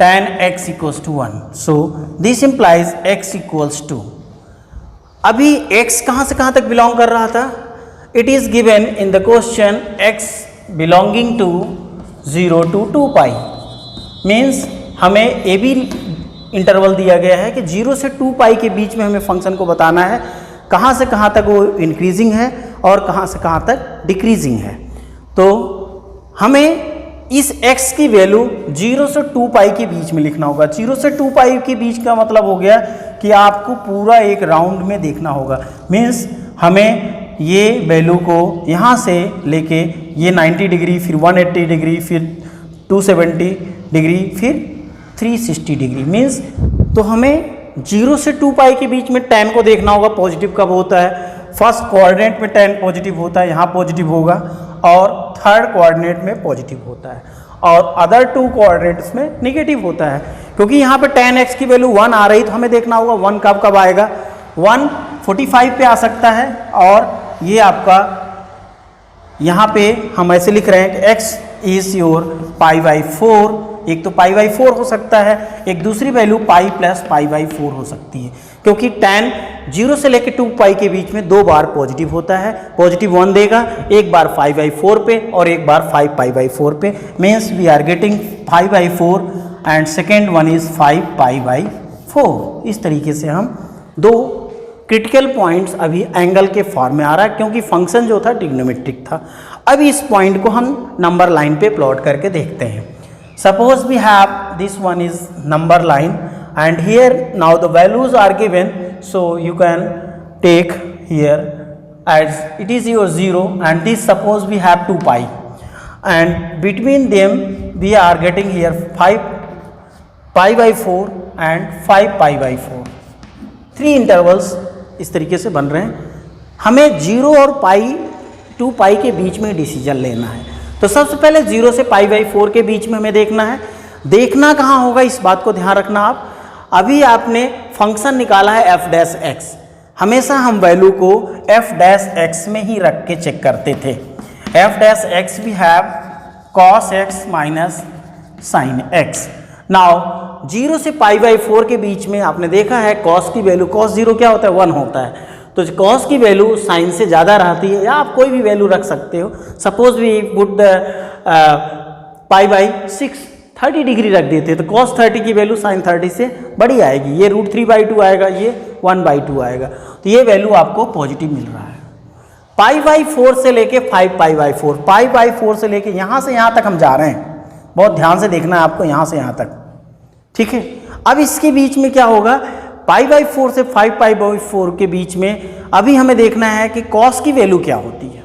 tan x equals to 1. So this implies x equals to, अभी x कहाँ से कहाँ तक बिलोंग कर रहा था? It is given in the question x belonging to 0 to 2 pi, means हमें ए बी इंटरवल दिया गया है कि 0 से 2 पाई के बीच में हमें फंक्शन को बताना है कहाँ से कहाँ तक वो इंक्रीजिंग है और कहाँ से कहाँ तक डिक्रीजिंग है. तो हमें इस x की वैल्यू 0 से 2 पाई के बीच में लिखना होगा. 0 से 2 पाई के बीच का मतलब हो गया कि आपको पूरा एक राउंड में देखना होगा, मीन्स हमें ये वैल्यू को यहाँ से लेके ये 90 डिग्री, फिर 180 डिग्री, फिर 270 डिग्री, फिर 360 डिग्री, मीन्स तो हमें 0 से 2 पाई के बीच में tan को देखना होगा पॉजिटिव कब होता है. फर्स्ट कोऑर्डिनेट में tan पॉजिटिव होता है, यहाँ पॉजिटिव होगा, और थर्ड कोऑर्डिनेट में पॉजिटिव होता है, और अदर 2 कोऑर्डिनेट्स में नेगेटिव होता है. क्योंकि यहाँ पे tan x की वैल्यू 1 आ रही, तो हमें देखना होगा 1 कब कब आएगा. 1 45 पे आ सकता है, और ये आपका यहाँ पे हम ऐसे लिख रहे हैं कि x is your pi by 4. एक तो पाई बाई 4 हो सकता है, एक दूसरी value pi plus pi by 4 हो सकती है, क्योंकि tan 0 से लेकर 2 पाई के बीच में 2 बार पॉजिटिव होता है. पॉजिटिव 1 देगा, एक बार 5 बाई 4 पे और एक बार 5 पाई बाई 4 पे, means we are getting 5 by 4 and second one is 5 pi by 4. इस तरीके से हम 2 क्रिटिकल पॉइंट्स अभी एंगल के फॉर्म में आ रहा है, क्योंकि फंक्शन जो था ट्रिग्नोमेट्रिक था. अब इस पॉइंट को हम नंबर लाइन पे प्लॉट करके देखते हैं. Suppose we have this one is number line, and here now the values are given, so you can take here as it is your 0, and this suppose we have 2 pi, and between them we are getting here 5 pi by 4 and 5 pi by 4. 3 intervals इस तरीके से बन रहे हैं. हमें 0 और पाई 2 पाई के बीच में डिसीजन लेना है. तो सबसे पहले 0 से पाई बाई 4 के बीच में हमें देखना है. देखना कहाँ होगा, इस बात को ध्यान रखना आप. अभी आपने फंक्शन निकाला है f डैश x. हमेशा हम वैल्यू को f डैश x में ही रख के चेक करते थे. f dash x we have cos x minus sin x. Now 0 से पाई बाई 4 के बीच में आपने देखा है cos की वैल्यू, cos 0 क्या होता है, 1 होता है. तो cos की वैल्यू साइन से ज़्यादा रहती है, या आप कोई भी वैल्यू रख सकते हो. Suppose we put the pi by 6 30 degree रख देते हैं, तो cos 30 की वैल्यू sin 30 से बड़ी आएगी. ये √3/2 आएगा, ये 1/2 आएगा. तो ये वैल्यू आपको पॉजिटिव मिल रहा है. पाई बाई 4 से लेके 5 पाई बाई 4, पाई बाई 4 से लेके यहाँ से यहाँ तक हम जा रहे हैं. बहुत ध्यान से देखना है आपको, यहाँ से यहाँ तक, ठीक है. अब इसके बीच में क्या होगा, पाई बाई 4 से 5 पाई बाई 4 के बीच में अभी हमें देखना है कि cos की वैल्यू क्या होती है.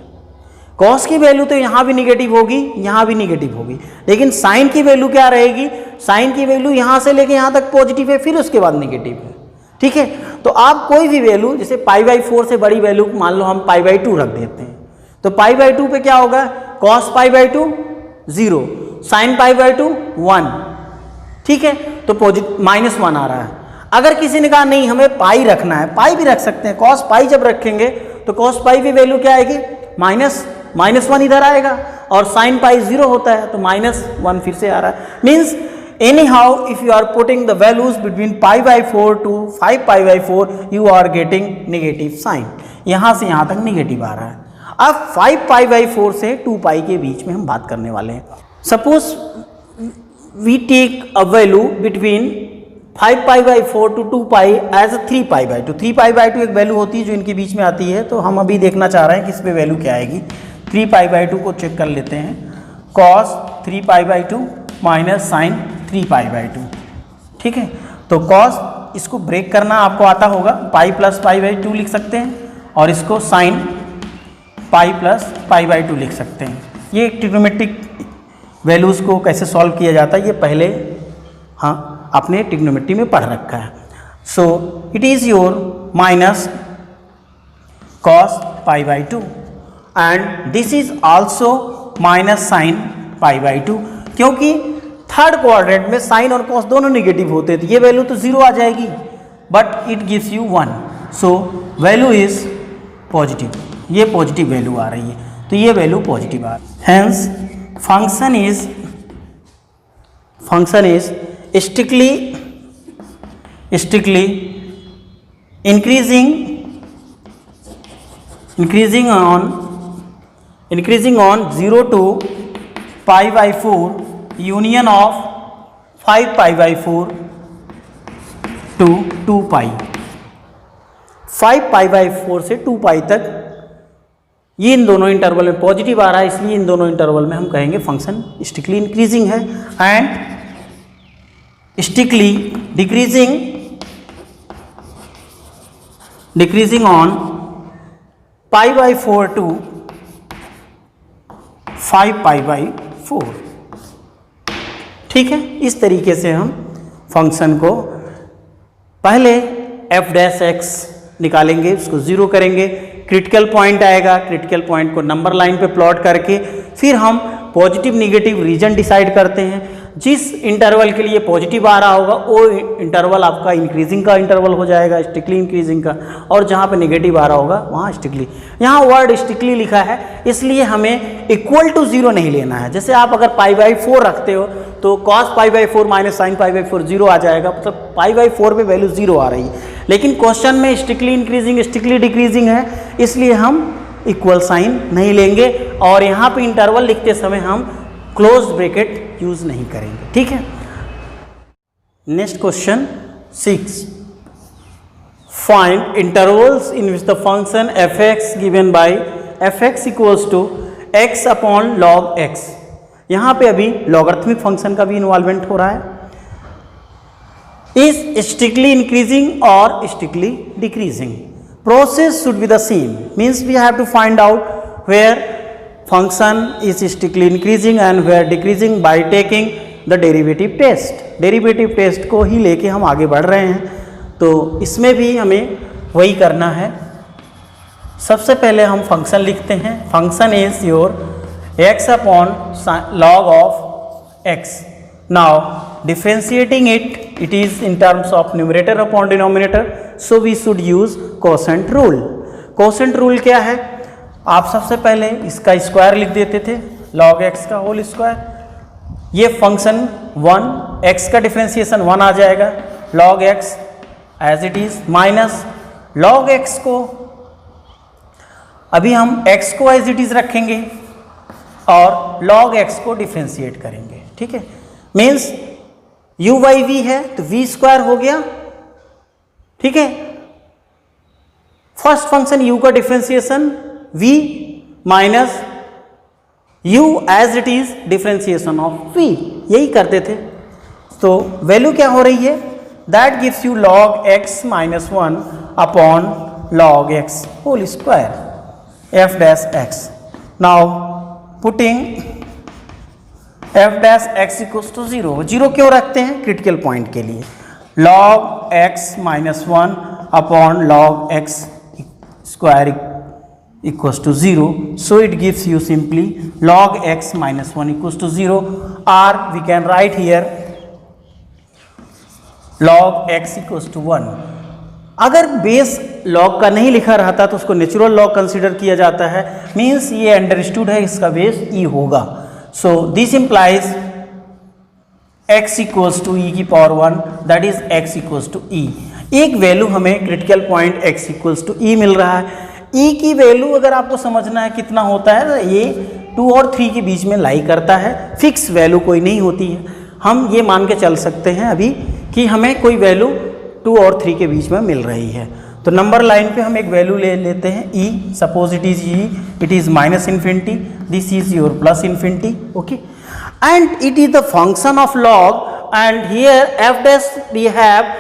cos की वैल्यू तो यहाँ भी निगेटिव होगी, यहाँ भी निगेटिव होगी, लेकिन sin की वैल्यू क्या रहेगी, sin की वैल्यू यहाँ से लेके यहाँ तक पॉजिटिव है, फिर उसके बाद निगेटिव है, ठीक है. तो आप कोई भी वैल्यू, जैसे पाई बाई 4 से बड़ी वैल्यू मान लो हम पाई बाई 2 रख देते हैं, तो पाई बाई 2 पे क्या होगा, cos pi by 2 0, sin pi by 2 1, ठीक है. तो पॉजिटिव -1 आ रहा है. अगर किसी ने कहा नहीं हमें पाई रखना है, पाई भी रख सकते हैं. cos पाई जब रखेंगे तो cos पाई की वैल्यू क्या आएगी, -1 इधर आएगा, और sin पाई 0 होता है, तो -1 फिर से आ रहा है. Means anyhow if you are putting the values between pi by 4 to 5 pi by 4 you are getting negative sine, यहां से यहां तक नेगेटिव आ रहा है। अब 5 पाई बाई 4 से 2 पाई के बीच में हम बात करने वाले हैं। Suppose we take a value between 5 pi by 4 to 2 pi as a 3 pi by 2। 3 pi by 2 एक वैल्यू होती है जो इनके बीच में आती है, तो हम अभी देखना चाह रहे हैं कि इस पे वैल्यू क्या आएगी। 3 पाई बाई 2 को चेक कर लेते हैं। Cos 3 pi by 2 minus sine 3 pi by 2, ठीक है। तो कॉस इसको ब्रेक करना आपको आता होगा, पाई प्लस पाई बाई 2 लिख सकते हैं, और इसको sine pi plus pi by 2 लिख सकते हैं। ये ट्रिग्नोमेट्रिक वैल्यूज़ को कैसे सॉल्व किया जाता है ये पहले हाँ आपने ट्रिग्नोमेट्री में पढ़ रखा है। So it is your minus cos pi by 2 and this is also minus sine pi by 2, क्योंकि थर्ड क्वाड्रेंट में साइन और कॉस दोनों निगेटिव होते थे। ये वैल्यू तो 0 आ जाएगी, but it gives you 1, so value is positive. ये पॉजिटिव वैल्यू आ रही है, तो ये वैल्यू पॉजिटिव आ रही है। Hence function is strictly increasing on 0 to pi by 4 union of 5 pi by 4 to 2 pi। 5 pi by 4 से 2 pi तक ये इन दोनों इंटरवल में पॉजिटिव आ रहा है, इसलिए इन दोनों इंटरवल में हम कहेंगे फंक्शन स्ट्रिक्टली इंक्रीजिंग है and strictly decreasing on pi by 4 to 5 pi by 4, ठीक है। इस तरीके से हम फंक्शन को पहले f डैश x निकालेंगे, उसको 0 करेंगे, क्रिटिकल पॉइंट आएगा, क्रिटिकल पॉइंट को नंबर लाइन पे प्लॉट करके फिर हम पॉजिटिव निगेटिव रीजन डिसाइड करते हैं। जिस इंटरवल के लिए पॉजिटिव आ रहा होगा वो इंटरवल आपका इंक्रीजिंग का इंटरवल हो जाएगा, स्ट्रिक्टली इंक्रीजिंग का, और जहाँ पे नेगेटिव आ रहा होगा वहाँ स्ट्रिक्टली। यहाँ वर्ड स्ट्रिक्टली लिखा है, इसलिए हमें इक्वल टू 0 नहीं लेना है। जैसे आप अगर पाई बाई 4 रखते हो तो cos pi by 4 minus sine pi by 4 0 आ जाएगा, मतलब पाई बाई 4 पे वैल्यू 0 आ रही है। लेकिन क्वेश्चन में स्ट्रिक्टली इंक्रीजिंग स्ट्रिक्टली डिक्रीजिंग है, इसलिए हम इक्वल साइन नहीं लेंगे, और यहाँ पे इंटरवल लिखते समय हम क्लोज ब्रैकेट यूज नहीं करेंगे, ठीक है। Next question 6, find intervals in which the function f x given by f x equals to x upon log x. यहाँ पे अभी लॉगरिथमिक फंक्शन का भी इन्वॉल्वमेंट हो रहा है। इज स्ट्रिक्टली इंक्रीजिंग और strictly decreasing, process should be the same, means we have to find out where function is strictly increasing and where decreasing by taking the derivative test। Derivative test को ही लेके हम आगे बढ़ रहे हैं, तो इसमें भी हमें वही करना है। सबसे पहले हम फंक्शन लिखते हैं, function is your x upon log of x। Now differentiating it is in terms of numerator upon denominator, so we should use quotient rule. Quotient rule क्या है? आप सबसे पहले इसका स्क्वायर लिख देते थे, log x का होल स्क्वायर। ये फंक्शन 1 x का डिफरेंशिएशन 1 आ जाएगा, log x as it is minus log x को, अभी हम x को एज इट इज रखेंगे और log x को डिफरेंशिएट करेंगे, ठीक है। मीन्स u बाई वी है तो v स्क्वायर हो गया, ठीक है। फर्स्ट फंक्शन u का differentiation v minus u as it is differentiation of v, यही करते थे। तो वैल्यू क्या हो रही है? That gives you log x minus 1 upon log x whole square f dash x। Now putting f dash x equals to 0। 0 क्यों रखते हैं? क्रिटिकल पॉइंट के लिए। log x minus 1 upon log x square equals to 0, so it gives you simply log x minus 1 equals to 0, or we can write here log x equals to 1। अगर base log का नहीं लिखा रहता तो उसको natural log consider किया जाता है, मीन्स ये अंडरस्टूड है इसका बेस e होगा। So this implies x equals to e की power 1 that is x equals to e. एक वैल्यू हमें critical point x equals to e मिल रहा है। e की वैल्यू अगर आपको समझना है कितना होता है तो ये 2 और 3 के बीच में लाई करता है, फिक्स वैल्यू कोई नहीं होती है। हम ये मान के चल सकते हैं अभी कि हमें कोई वैल्यू 2 और 3 के बीच में मिल रही है। तो नंबर लाइन पे हम एक वैल्यू ले लेते हैं e, suppose it is e, it is minus infinity, this is your plus infinity, okay, and it is the function of log and here f dash we have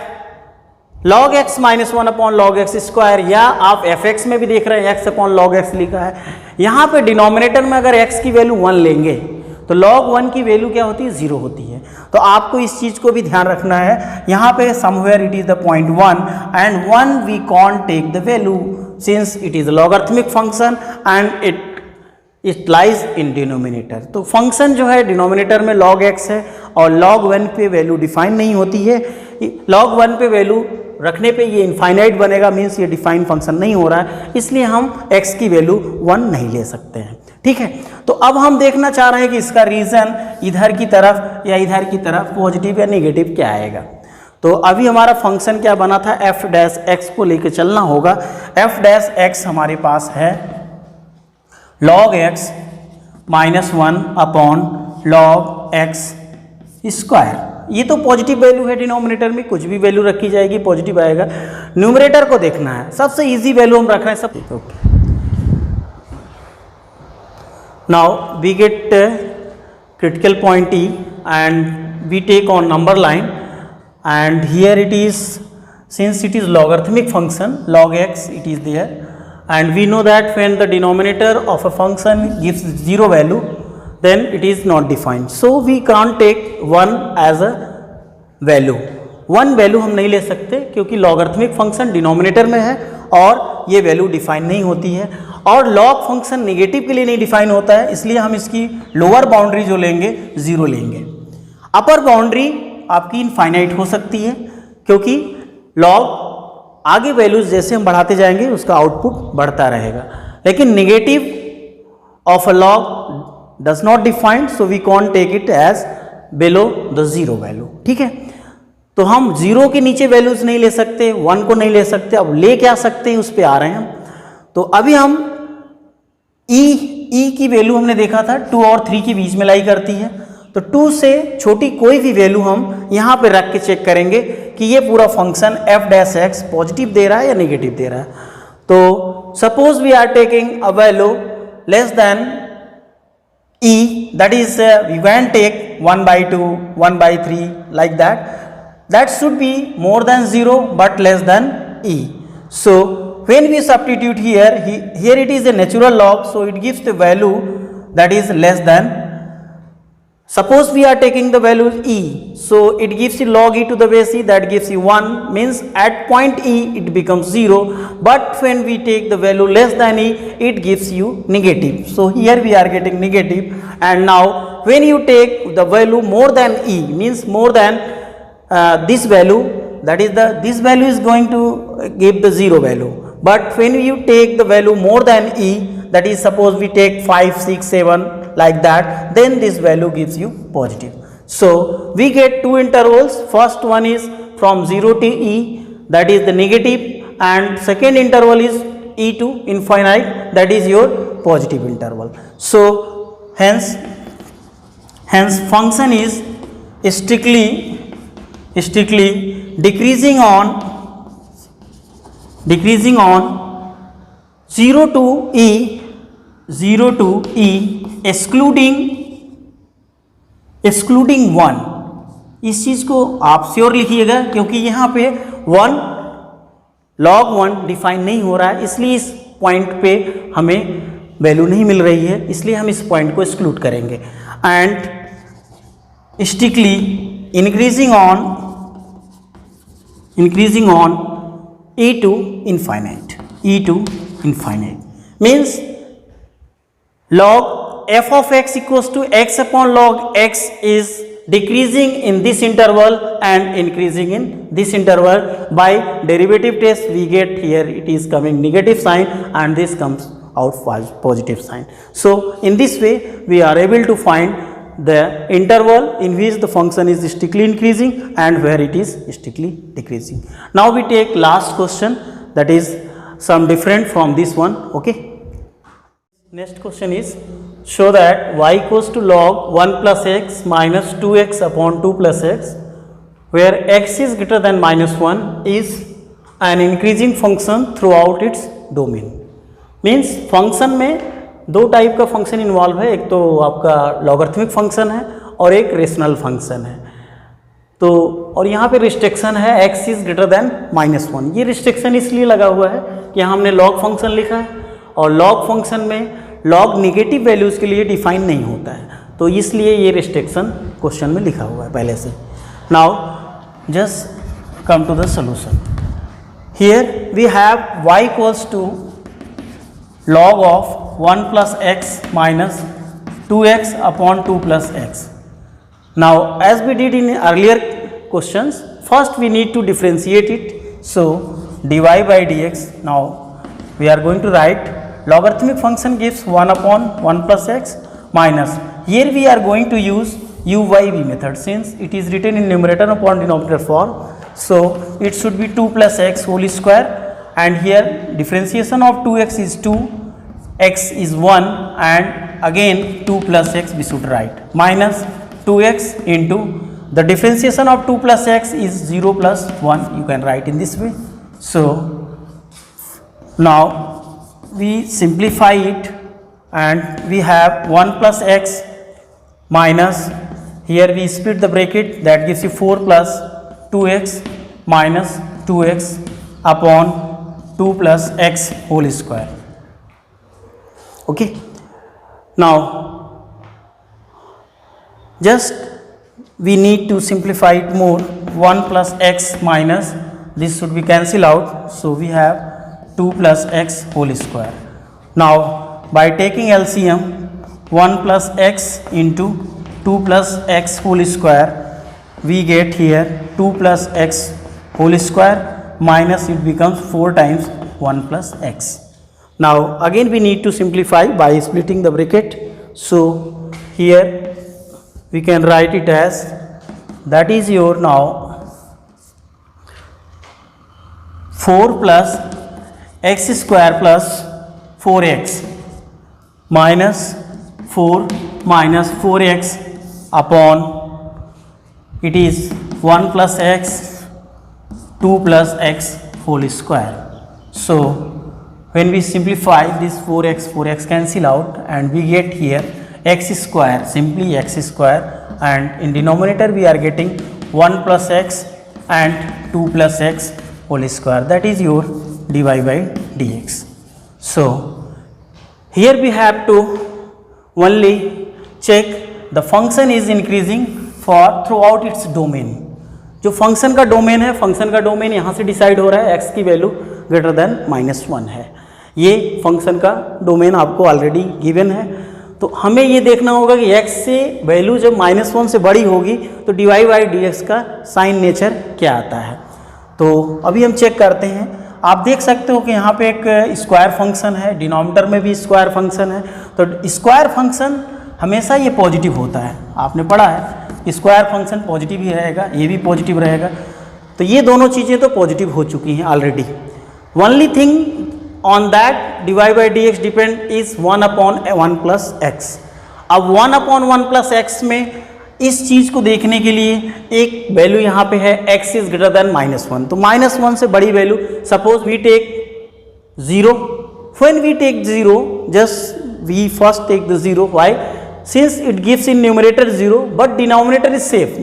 log x minus 1 upon log x square, या आप fx में भी देख रहे हैं x upon log x लिखा है। यहाँ पे डिनोमिनेटर में अगर x की वैल्यू 1 लेंगे तो log 1 की वैल्यू क्या होती है, 0 होती है। तो आपको इस चीज़ को भी ध्यान रखना है। यहाँ पे somewhere it is the point 1 and 1 we can't take the value since it is logarithmic function and it lies in denominator. तो फंक्शन जो है डिनोमिनेटर में log x है और log 1 पे वैल्यू डिफाइन नहीं होती है। log 1 पे वैल्यू रखने पे ये इनफाइनाइट बनेगा, मीन्स ये डिफाइन फंक्शन नहीं हो रहा है, इसलिए हम x की वैल्यू 1 नहीं ले सकते हैं। ठीक है, तो अब हम देखना चाह रहे हैं कि इसका रीज़न इधर की तरफ या इधर की तरफ पॉजिटिव या निगेटिव क्या आएगा। तो अभी हमारा फंक्शन क्या बना था, f डैश x को लेके चलना होगा। f डैश x हमारे पास है log x minus 1 upon log x square. ये तो पॉजिटिव वैल्यू है, डिनोमिनेटर में कुछ भी वैल्यू रखी जाएगी पॉजिटिव आएगा। न्यूमरेटर को देखना है, सबसे इजी वैल्यू हम रख रहे हैं सब। Okay, now we get critical point e and we take on number line and here it is since it is logarithmic function log x it is there and we know that when the denominator of a function gives 0 value then it is not defined, so we can't take 1 as a value। 1 value हम नहीं ले सकते क्योंकि logarithmic function denominator में है और ये value define नहीं होती है, और लॉग फंक्शन नेगेटिव के लिए नहीं डिफाइन होता है, इसलिए हम इसकी लोअर बाउंड्री जो लेंगे 0 लेंगे। अपर बाउंड्री आपकी इनफाइनाइट हो सकती है क्योंकि लॉग आगे वैल्यूज जैसे हम बढ़ाते जाएंगे उसका आउटपुट बढ़ता रहेगा, लेकिन negative of a log does not define, so we can't take it as below the 0 value। ठीक है, तो हम 0 के नीचे वैल्यूज नहीं ले सकते, 1 को नहीं ले सकते। अब ले क्या सकते हैं उस पे आ रहे हैं हम। तो अभी हम e की वैल्यू हमने देखा था 2 और 3 के बीच में लाई करती है, तो 2 से छोटी कोई भी वैल्यू हम यहाँ पे रख के चेक करेंगे कि ये पूरा function f dash x positive दे रहा है या नेगेटिव दे रहा है। तो suppose we are taking a value less than e, that is we can take 1 by 2, 1 by 3 like that, that should be more than 0 but less than e। So when we substitute here it is a natural log, so it gives the value that is less than, suppose we are taking the value e, so it gives you log e to the base e, that gives you 1, means at point e it becomes 0, but when we take the value less than e it gives you negative, so here we are getting negative। And now when you take the value more than e, means more than this value, that is this value is going to give the 0 value, but when you take the value more than e, that is suppose we take 5, 6, 7 like that, then this value gives you positive। So we get 2 intervals, first one is from 0 to e, that is the negative, and second interval is e to infinite, that is your positive interval। So hence function is strictly decreasing on 0 to e excluding 1। इस चीज़ को आप sure लिखिएगा क्योंकि यहाँ पे 1 log 1 define नहीं हो रहा है, इसलिए इस पॉइंट पे हमें वैल्यू नहीं मिल रही है, इसलिए हम इस पॉइंट को एक्सक्लूड करेंगे। And strictly increasing on e to infinite, means log f of x equals to x upon log x is decreasing in this interval and increasing in this interval। By derivative test we get here it is coming negative sign and this comes out positive sign। So in this way we are able to find the interval in which the function is strictly increasing and where it is strictly decreasing. Now we take last question, that is some different from this one. Okay, next question is, show that y equals to log 1 plus x minus 2x upon 2 plus x where x is greater than minus 1 is an increasing function throughout its domain. Means function में दो type का function involve है, एक तो आपका logarithmic function है और एक रेशनल फंक्शन है. तो और यहाँ पे रिस्ट्रिक्शन है x is greater then minus 1. ये रिस्ट्रिक्शन इसलिए लगा हुआ है कि यहाँ हमने लॉग फंक्शन लिखा है और लॉग फंक्शन में लॉग निगेटिव वैल्यूज़ के लिए डिफाइन नहीं होता है, तो इसलिए ये रिस्ट्रिक्शन क्वेश्चन में लिखा हुआ है पहले से. Now just come to the solution. Here we have y equals to log of 1 plus x minus 2x upon 2 plus x. Now as we did in earlier questions, first we need to differentiate it. So dy by dx, now we are going to write logarithmic function gives 1 upon 1 plus x minus, here we are going to use u/v method since it is written in numerator upon denominator form. So it should be 2 plus x whole square, and here differentiation of 2x is 2, x is 1, and again 2 plus x we should write minus 2x into the differentiation of 2 plus x is 0 plus 1, you can write in this way. So now we simplify it and we have 1 plus x minus, here we split the bracket, that gives you 4 plus 2x minus 2x upon 2 plus x whole square. Okay, now just we need to simplify it more. 1 plus x minus, this should be cancelled out, so we have 2 plus x whole square. Now by taking LCM, 1 plus x into 2 plus x whole square, we get here 2 plus x whole square minus it becomes 4 times 1 plus x. Now again we need to simplify by splitting the bracket. So here we can write it as, that is your now 4 plus x square plus 4x minus 4 minus 4x upon, it is 1 plus x 2 plus x whole square. So when we simplify this 4x cancel out and we get here x square, simply x square, and in denominator we are getting 1 plus x and 2 plus x whole square, that is your dy by dx. So here we have to only check the function is increasing for throughout its domain. जो function का domain है, function का domain यहाँ से decide हो रहा है, x की वैल्यू ग्रेटर देन -1 है. ये फंक्शन का डोमेन आपको ऑलरेडी गिवन है, तो हमें ये देखना होगा कि x से वैल्यू जब -1 से बड़ी होगी तो dy बाई dx का साइन नेचर क्या आता है. तो अभी हम चेक करते हैं. आप देख सकते हो कि यहाँ पे एक स्क्वायर फंक्शन है, डिनोमिनेटर में भी स्क्वायर फंक्शन है, तो स्क्वायर फंक्शन हमेशा ये पॉजिटिव होता है. आपने पढ़ा है स्क्वायर फंक्शन पॉजिटिव ही रहेगा, ये भी पॉजिटिव रहेगा, तो ये दोनों चीज़ें तो पॉजिटिव हो चुकी हैं already. Only thing on that dy by dx depend is 1 upon 1 plus x. अब 1 upon 1 plus x में इस चीज़ को देखने के लिए एक वैल्यू यहाँ पे है x is greater than -1, तो -1 से बड़ी value, suppose we take 0. when we take 0, just we first take the 0. why? Since it gives in numerator 0 but denominator is safe,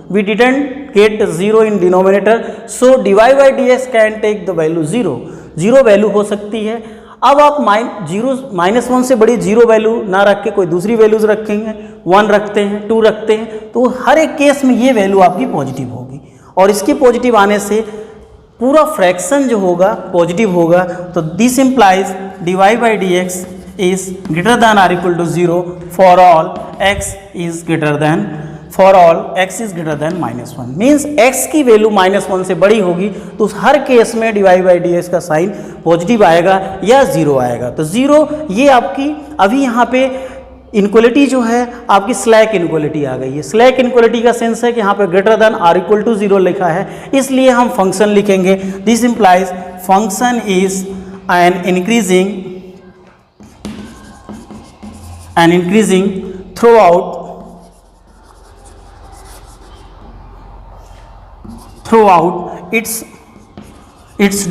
we didn't get 0 in denominator, so dy by dx can take the value 0. 0 value हो सकती है. अब आप -1 से बड़ी 0 value ना रख के कोई दूसरी वैल्यूज रखेंगे, 1 रखते हैं, 2 रखते हैं, तो हर एक केस में ये वैल्यू आपकी पॉजिटिव होगी, और इसके पॉजिटिव आने से पूरा फ्रैक्शन जो होगा पॉजिटिव होगा. तो this implies dy by dx is greater than or equal to 0 for all x is greater than x is greater than -1. Means x की वैल्यू -1 से बड़ी होगी तो हर केस में dy बाई dx का साइन पॉजिटिव आएगा या 0 आएगा. तो 0 ये आपकी अभी यहाँ पे इनक्वलिटी जो है आपकी स्लैक इनक्वलिटी आ गई है। स्लैक इनक्वलिटी का सेंस है कि यहाँ पे greater than or equal to 0 लिखा है, इसलिए हम फंक्शन लिखेंगे। This implies function is an increasing throughout its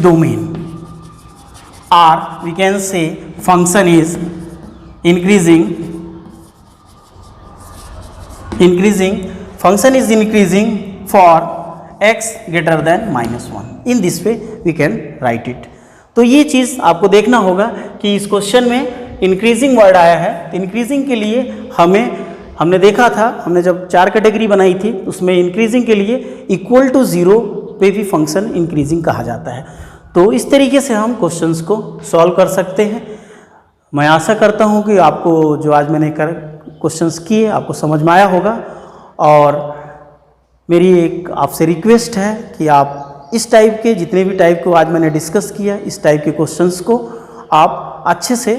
domain, or we can say function is increasing for x greater than -1. in this way we can write it. तो ये चीज़ आपको देखना होगा कि इस क्वेश्चन में इंक्रीजिंग वर्ड आया है। तो इंक्रीजिंग के लिए हमने देखा था, हमने जब 4 कैटेगरी बनाई थी उसमें इंक्रीजिंग के लिए इक्वल टू 0 पे भी फंक्शन इंक्रीजिंग कहा जाता है। तो इस तरीके से हम क्वेश्चंस को सॉल्व कर सकते हैं। मैं आशा करता हूं कि आपको जो आज मैंने क्वेश्चंस किए आपको समझ में आया होगा, और मेरी एक आपसे रिक्वेस्ट है कि आप इस टाइप के जितने भी टाइप को आज मैंने डिस्कस किया, इस टाइप के क्वेश्चंस को आप अच्छे से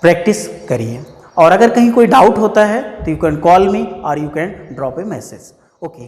प्रैक्टिस करिए। और अगर कहीं कोई डाउट होता है तो यू कैन कॉल मी और you can drop A message. Okay.